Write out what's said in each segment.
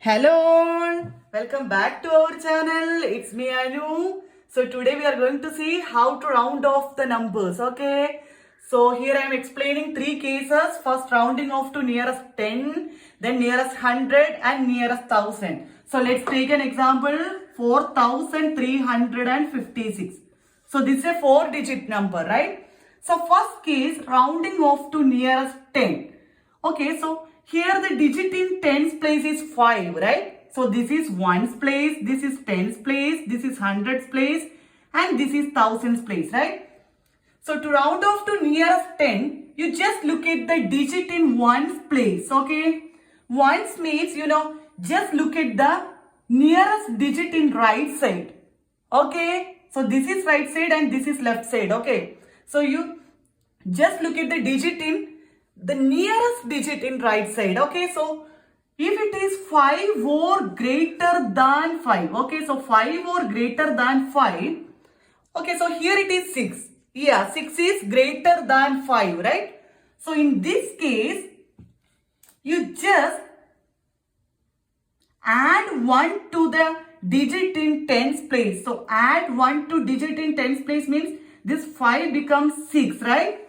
Hello, welcome back to our channel. It's me Anu. So today we are going to see how to round off the numbers. Okay. So here I am explaining three cases. First rounding off to nearest 10, then nearest 100 and nearest 1000. So let's take an example 4356. So this is a 4-digit number, right? So first case rounding off to nearest 10. Okay, so here the digit in tens place is 5, right? So this is ones place, this is tens place, this is hundreds place, and this is thousands place, right? So to round off to nearest 10, you just look at the digit in ones place, okay? Ones means, just look at the nearest digit in right side, okay? So this is right side and this is left side, okay? So you just look at the digit in the nearest digit in right side, okay? So if it is 5 or greater than 5, okay? So 5 or greater than 5, okay? So here it is 6. Yeah, 6 is greater than 5, right? So in this case, you just add 1 to the digit in tens place. So add 1 to digit in tens place means this 5 becomes 6, right?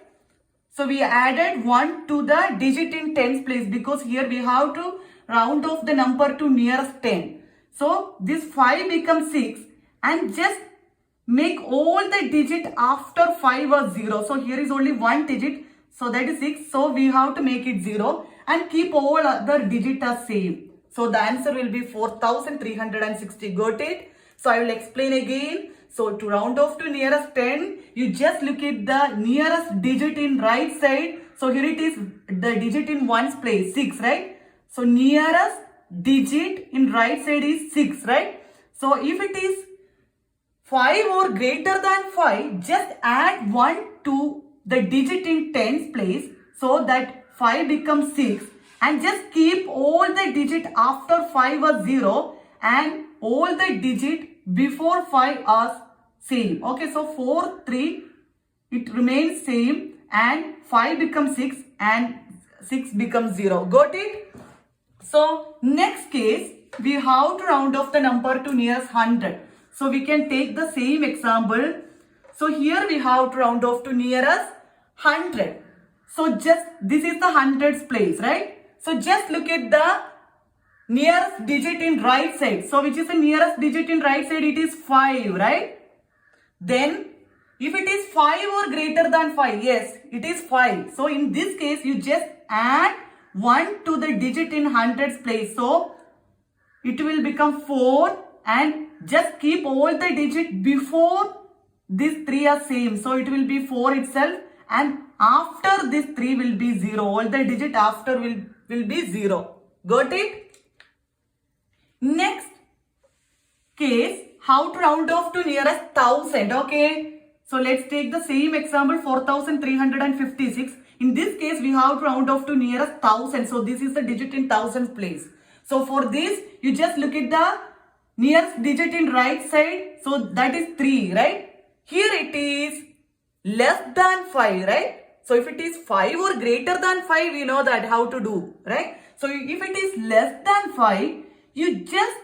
So we added 1 to the digit in tens place because here we have to round off the number to nearest 10. So this 5 becomes 6 and just make all the digit after 5 or 0. So here is only one digit, so that is 6. So we have to make it 0 and keep all other digit as same. So the answer will be 4360. Got it? So I will explain again. So to round off to nearest 10, you just look at the nearest digit in right side. So here it is the digit in ones place, 6, right? So nearest digit in right side is 6, right? So if it is 5 or greater than 5, just add 1 to the digit in tens place so that 5 becomes 6 and just keep all the digit after 5 or 0 and all the digit before 5 are same. Okay, so 4, 3, it remains same and 5 becomes 6 and 6 becomes 0. Got it? So next case, we have to round off the number to nearest 100. So we can take the same example. So here we have to round off to nearest 100. So just this is the hundreds place, right? So just look at the nearest digit in right side. So which is the nearest digit in right side? It is 5, right? Then if it is 5 or greater than 5, yes, it is 5. So in this case, you just add 1 to the digit in hundreds place. So it will become 4 and just keep all the digit before these 3 are same. So it will be 4 itself and after this 3 will be 0. All the digit after will be 0. Got it? Next case, how to round off to nearest 1000, okay? So let's take the same example 4356. In this case, we have to round off to nearest 1000. So this is the digit in thousands place. So for this, you just look at the nearest digit in right side. So that is 3, right? Here it is less than 5, right? So if it is 5 or greater than 5, we know that how to do, right? So if it is less than 5, you just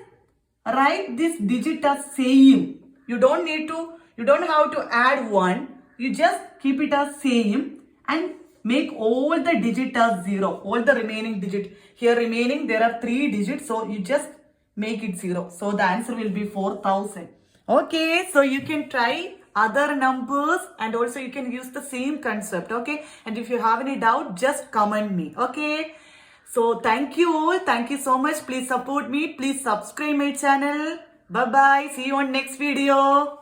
write this digit as same. You don't have to add 1. You just keep it as same and make all the digit as 0. All the remaining digit. Here remaining there are 3 digits. So you just make it 0. So the answer will be 4000. Okay. So you can try other numbers and also you can use the same concept. Okay. And if you have any doubt, just comment me. Okay. So thank you all. Thank you so much. Please support me. Please subscribe my channel. Bye bye. See you on next video.